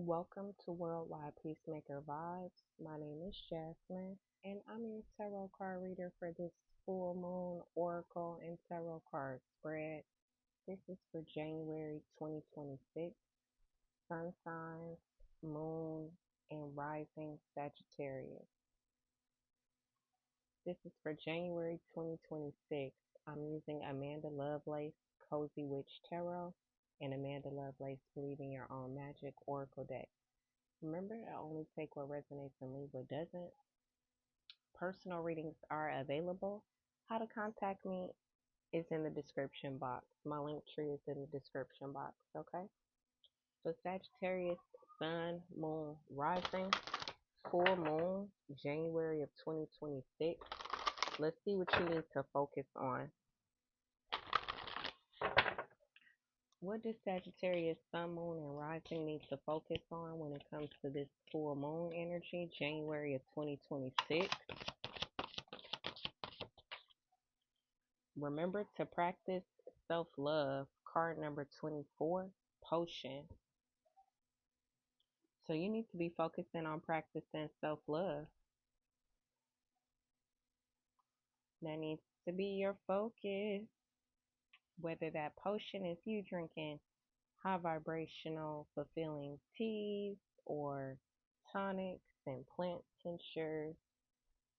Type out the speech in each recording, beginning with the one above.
Welcome to Worldwide Peacemaker Vibes. My name is Jasmine, and I'm your tarot card reader for this full moon oracle and tarot card spread. This is for January 2026, sun signs, moon, and rising Sagittarius. This is for January 2026. I'm using Amanda Lovelace Cozy Witch Tarot and Amanda Lovelace Believe in Your Own Magic Oracle deck. Remember, I only take what resonates and leave what doesn't. Personal readings are available. How to contact me is in the description box. My link tree is in the description box, okay? So Sagittarius, Sun, Moon, Rising, full moon, January of 2026. Let's see what you need to focus on. What does Sagittarius, Sun, Moon, and Rising need to focus on when it comes to this full moon energy, January of 2026? Remember to practice self-love. Card number 24, potion. So you need to be focusing on practicing self-love. That needs to be your focus. Whether that potion is you drinking high vibrational fulfilling teas or tonics and plant tinctures,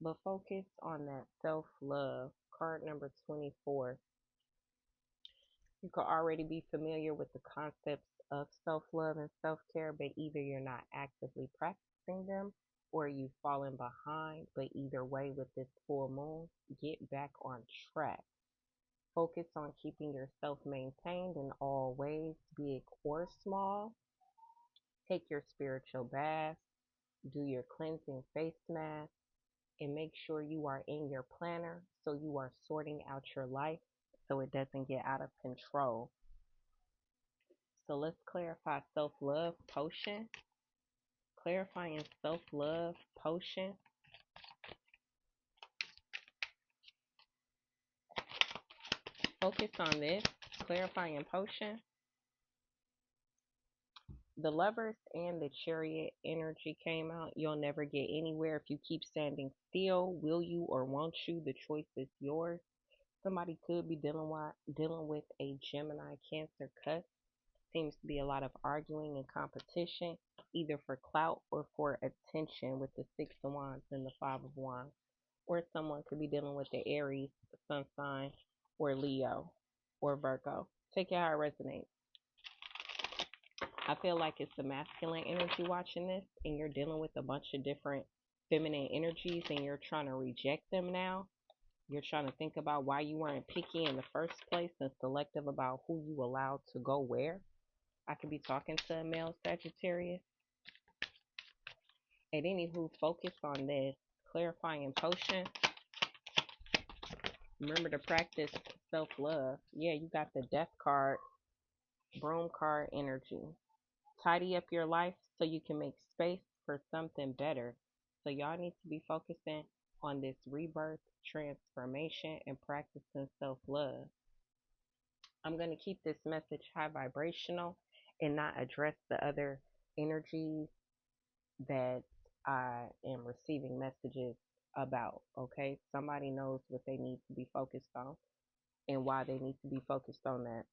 but focus on that self-love. Card number 24. You could already be familiar with the concepts of self-love and self-care, but either you're not actively practicing them or you've fallen behind. But either way, with this full moon, get back on track. Focus on keeping yourself maintained in all ways, big or small. Take your spiritual bath, do your cleansing face mask, and make sure you are in your planner so you are sorting out your life so it doesn't get out of control. So let's clarify self-love potion. Clarifying self-love potion. Focus on this. Clarifying potion. The Lovers and the Chariot energy came out. You'll never get anywhere if you keep standing still. Will you or won't you? The choice is yours. Somebody could be dealing with a Gemini Cancer cusp. Seems to be a lot of arguing and competition, either for clout or for attention, with the Six of Wands and the Five of Wands. Or someone could be dealing with the Aries, Sun sign, or Leo, or Virgo. Take it how it resonates. I feel like it's the masculine energy watching this, and you're dealing with a bunch of different feminine energies, and you're trying to reject them now. You're trying to think about why you weren't picky in the first place and selective about who you allowed to go where. I could be talking to a male Sagittarius. At anywho, focus on this. Clarifying potion. Remember to practice self-love. Yeah, you got the Death card, Broom card energy. Tidy up your life so you can make space for something better. So y'all need to be focusing on this rebirth, transformation, and practicing self-love. I'm going to keep this message high vibrational and not address the other energies that I am receiving messages about. Okay, somebody knows what they need to be focused on and why they need to be focused on that.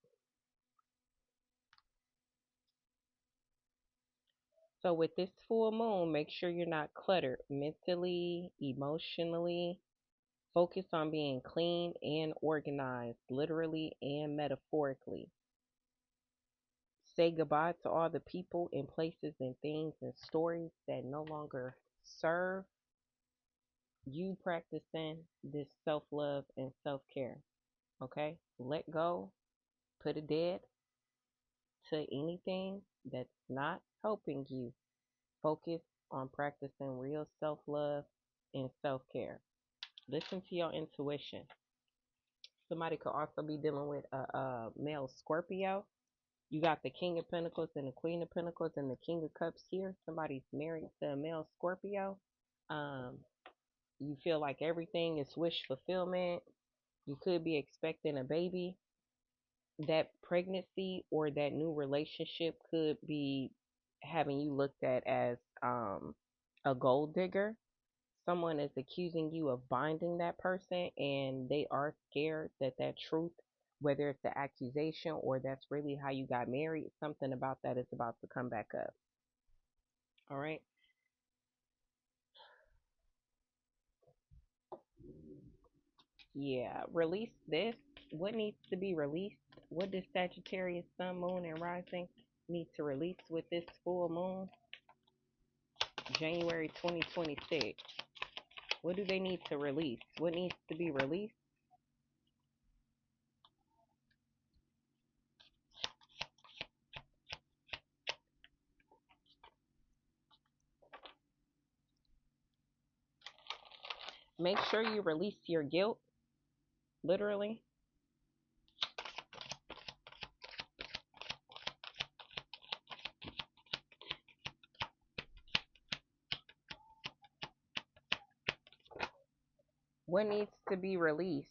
So with this full moon, make sure you're not cluttered mentally, emotionally. Focus on being clean and organized, literally and metaphorically. Say goodbye to all the people and places and things and stories that no longer serve you practicing this self-love and self-care. Okay? Let go, put a dead to anything that's not helping you. Focus on practicing real self-love and self-care. Listen to your intuition. Somebody could also be dealing with a male Scorpio. You got the King of Pentacles and the Queen of Pentacles and the King of Cups here. Somebody's married to a male Scorpio. Um, you feel like everything is wish fulfillment. You could be expecting a baby. That pregnancy or that new relationship could be having you looked at as a gold digger. Someone is accusing you of binding that person, and they are scared that that truth, whether it's an accusation or that's really how you got married, something about that is about to come back up. All right. Yeah. Release this. What needs to be released? What does Sagittarius, Sun, Moon, and Rising need to release with this full moon, January 2026? What do they need to release? What needs to be released? Make sure you release your guilt, literally. What needs to be released?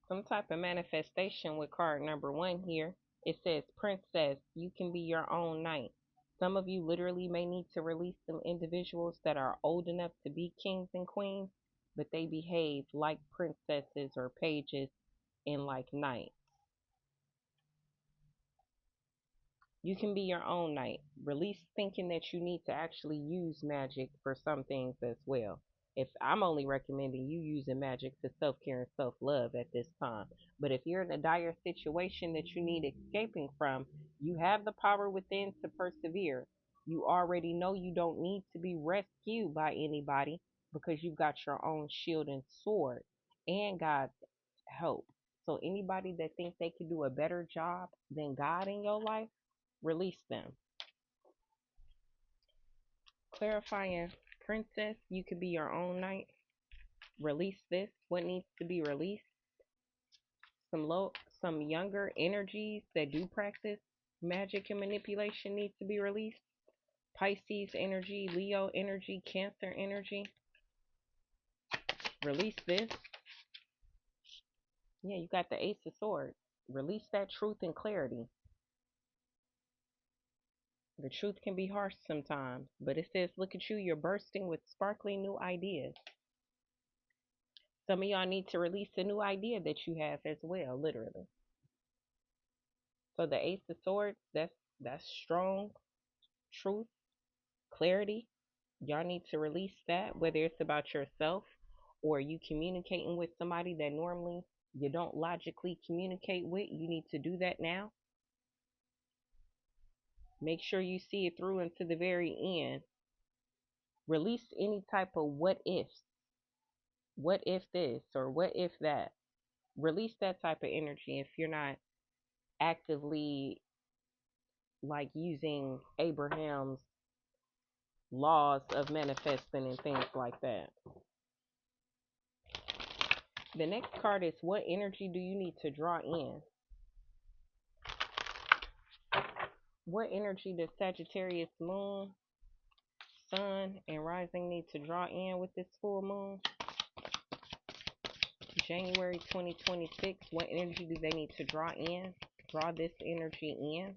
Some type of manifestation with card number one here. It says, Princess, you can be your own knight. Some of you literally may need to release some individuals that are old enough to be kings and queens, but they behave like princesses or pages and like knights. You can be your own knight. Release thinking that you need to actually use magic for some things as well. If I'm only recommending you using magic for self care and self love at this time. But if you're in a dire situation that you need escaping from, you have the power within to persevere. You already know you don't need to be rescued by anybody because you've got your own shield and sword and God's help. So anybody that thinks they can do a better job than God in your life, release them. Clarifying, Princess, you could be your own knight. Release this. What needs to be released? Some younger energies that do practice magic and manipulation need to be released. Pisces energy, Leo energy, Cancer energy. Release this. Yeah, you got the Ace of Swords. Release that truth and clarity. The truth can be harsh sometimes, but it says, look at you, you're bursting with sparkling new ideas. Some of y'all need to release a new idea that you have as well, literally. So the Ace of Swords, that's strong truth, clarity. Y'all need to release that, whether it's about yourself or you communicating with somebody that normally you don't logically communicate with. You need to do that now. Make sure you see it through until the very end. Release any type of what ifs. What if this or what if that? Release that type of energy if you're not actively like using Abraham's laws of manifesting and things like that. The next card is, what energy do you need to draw in? What energy does Sagittarius moon, sun, and rising need to draw in with this full moon? January 2026, what energy do they need to draw in? Draw this energy in.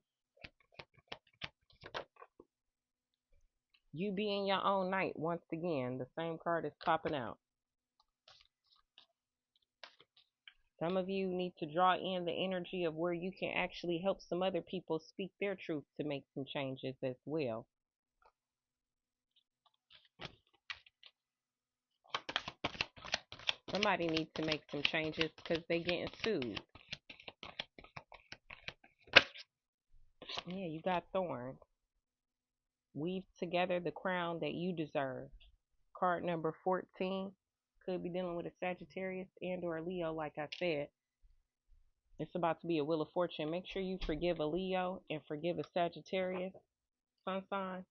You being your own knight, once again, the same card is popping out. Some of you need to draw in the energy of where you can actually help some other people speak their truth to make some changes as well. Somebody needs to make some changes because they're getting sued. Yeah, you got thorns. Weave together the crown that you deserve. Card number 14 could be dealing with a Sagittarius and or a Leo, like I said. It's about to be a Wheel of Fortune. Make sure you forgive a Leo and forgive a Sagittarius sun sign,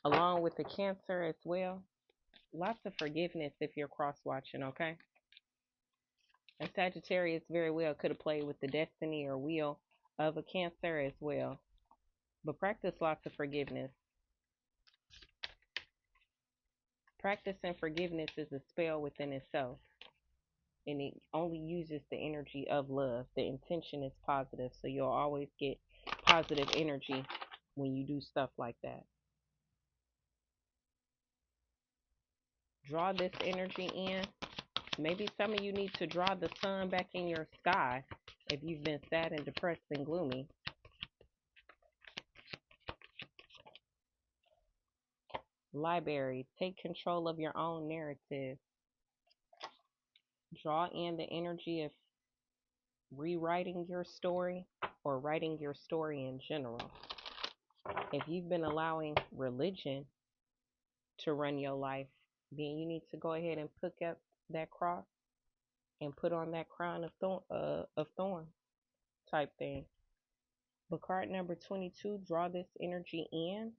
along with the Cancer as well. Lots of forgiveness if you're cross watching, okay? A Sagittarius very well could have played with the destiny or wheel of a Cancer as well. But practice lots of forgiveness. Practicing forgiveness is a spell within itself, and it only uses the energy of love. The intention is positive, so you'll always get positive energy when you do stuff like that. Draw this energy in. Maybe some of you need to draw the sun back in your sky if you've been sad and depressed and gloomy. Library, take control of your own narrative. Draw in the energy of rewriting your story or writing your story in general. If you've been allowing religion to run your life, then you need to go ahead and pick up that cross and put on that crown of thorn type thing. But card number 22, draw this energy in.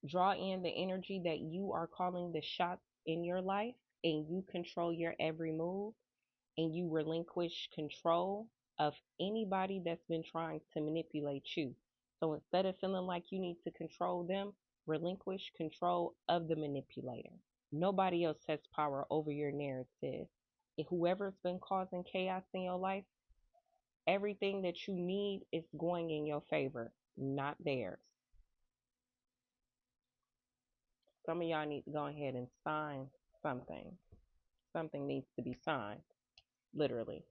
Draw in the energy that you are calling the shots in your life and you control your every move and you relinquish control of anybody that's been trying to manipulate you. So instead of feeling like you need to control them, relinquish control of the manipulator. Nobody else has power over your narrative. If whoever's been causing chaos in your life, everything that you need is going in your favor, not theirs. Some of y'all need to go ahead and sign something. Something needs to be signed, literally.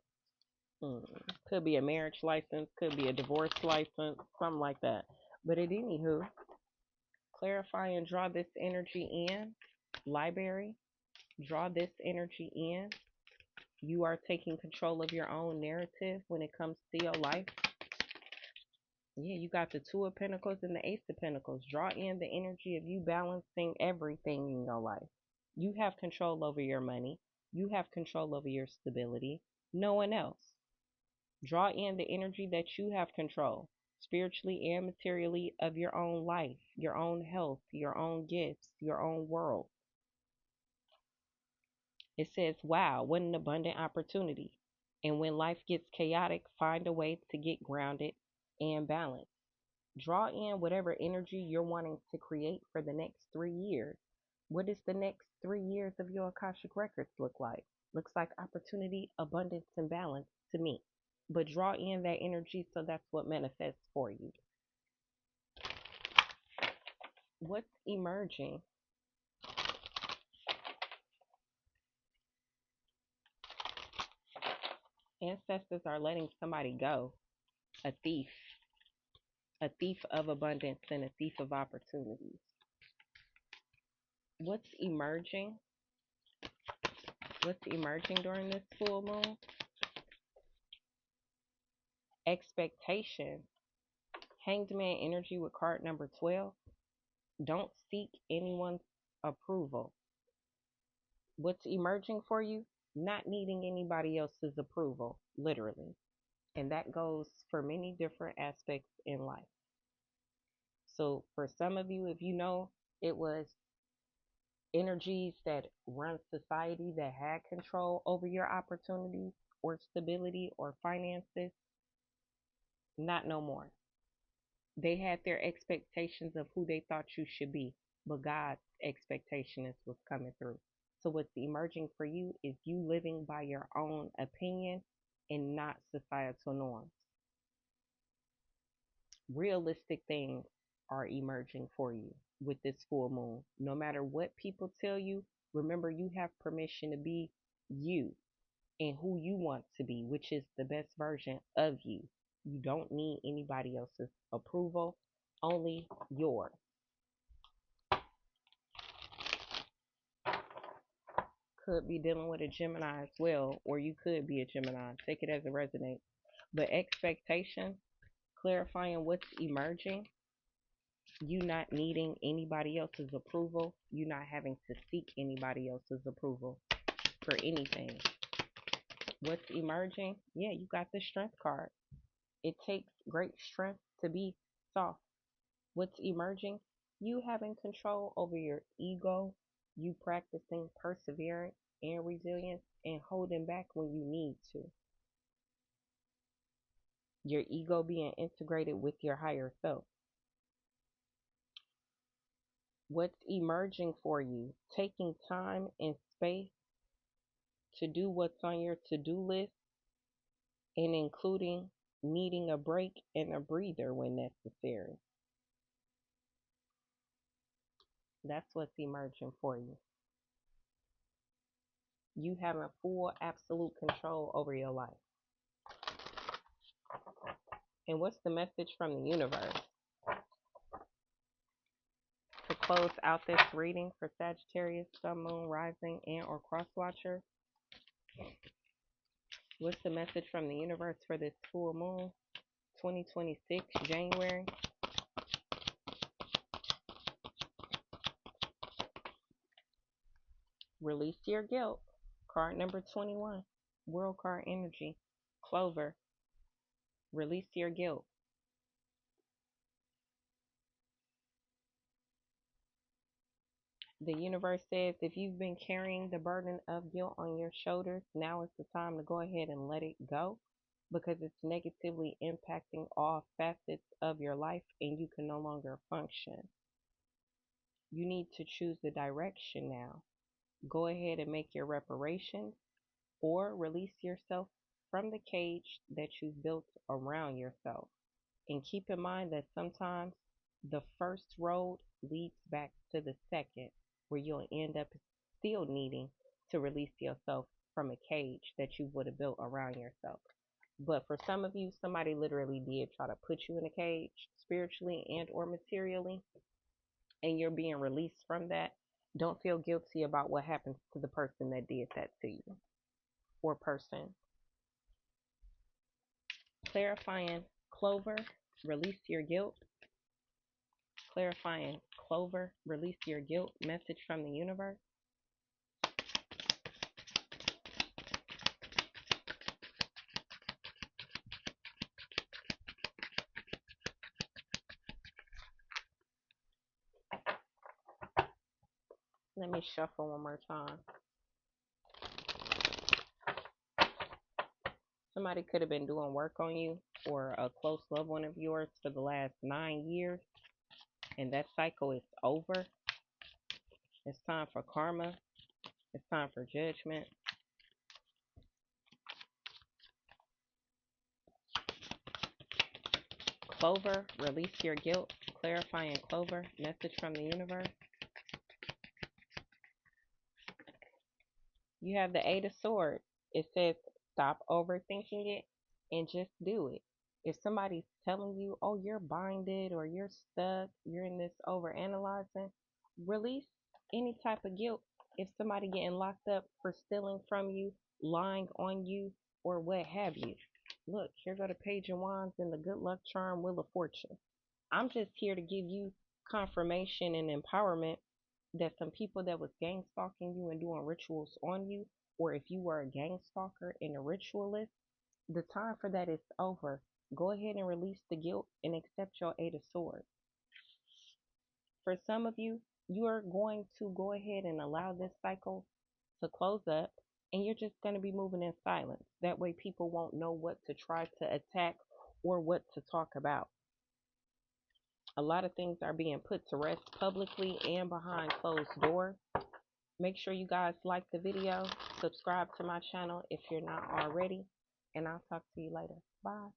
Could be a marriage license, could be a divorce license, something like that. But at anywho, clarify and draw this energy in. Library, draw this energy in. You are taking control of your own narrative when it comes to your life. Yeah, you got the Two of Pentacles and the Ace of Pentacles. Draw in the energy of you balancing everything in your life. You have control over your money. You have control over your stability. No one else. Draw in the energy that you have control, spiritually and materially, of your own life, your own health, your own gifts, your own world. It says, wow, what an abundant opportunity. And when life gets chaotic, find a way to get grounded and balanced. Draw in whatever energy you're wanting to create for the next 3 years. What does the next 3 years of your Akashic Records look like? Looks like opportunity, abundance, and balance to me. But draw in that energy so that's what manifests for you. What's emerging? Ancestors are letting somebody go. A thief. A thief of abundance and a thief of opportunities. What's emerging? What's emerging during this full moon? Expectation. Hanged Man energy with card number 12. Don't seek anyone's approval. What's emerging for you? Not needing anybody else's approval, literally. And that goes for many different aspects in life. So for some of you, if you know it was energies that run society that had control over your opportunities or stability or finances, not no more. They had their expectations of who they thought you should be, but God's expectation is what's coming through. So what's emerging for you is you living by your own opinion and not societal norms. Realistic things are emerging for you with this full moon. No matter what people tell you, remember you have permission to be you and who you want to be, which is the best version of you. You don't need anybody else's approval, only yours. Could be dealing with a Gemini as well, or you could be a Gemini. Take it as it resonates. But expectation, clarifying what's emerging, you not needing anybody else's approval, you not having to seek anybody else's approval for anything. What's emerging? Yeah, you got the Strength card. It takes great strength to be soft. What's emerging? You having control over your ego, you practicing perseverance and resilience, and holding back when you need to. Your ego being integrated with your higher self. What's emerging for you? Taking time and space to do what's on your to-do list and including needing a break and a breather when necessary. That's what's emerging for you. You having full absolute control over your life. And what's the message from the universe? To close out this reading for Sagittarius, Sun, Moon, Rising, and or Cross Watcher, what's the message from the universe for this full moon, 2026, January? Release your guilt. Card number 21, World Card Energy, Clover. Release your guilt. The universe says if you've been carrying the burden of guilt on your shoulders, now is the time to go ahead and let it go because it's negatively impacting all facets of your life and you can no longer function. You need to choose the direction now. Go ahead and make your reparations or release yourself from the cage that you've built around yourself. And keep in mind that sometimes the first road leads back to the second, where you'll end up still needing to release yourself from a cage that you would have built around yourself. But for some of you, somebody literally did try to put you in a cage spiritually and or materially, and you're being released from that. Don't feel guilty about what happens to the person that did that to you or person. Clarifying Clover, release your guilt. Clarifying Clover, release your guilt. Message from the universe. Let me shuffle one more time. Somebody could have been doing work on you or a close loved one of yours for the last 9 years, and that cycle is over. It's time for karma. It's time for judgment. Clover, release your guilt. Clarifying Clover, message from the universe. You have the Eight of Swords. It says stop overthinking it and just do it. If somebody's telling you, oh, you're binded or you're stuck, you're in this over analyzing, release any type of guilt. If somebody getting locked up for stealing from you, lying on you, or what have you. Look, here go the Page of Wands and the good luck charm, Wheel of Fortune. I'm just here to give you confirmation and empowerment that some people that was gang stalking you and doing rituals on you, or if you were a gang stalker and a ritualist, the time for that is over. Go ahead and release the guilt and accept your Eight of Swords. For some of you, you are going to go ahead and allow this cycle to close up, and you're just going to be moving in silence. That way people won't know what to try to attack or what to talk about. A lot of things are being put to rest publicly and behind closed doors. Make sure you guys like the video, subscribe to my channel if you're not already, and I'll talk to you later. Bye.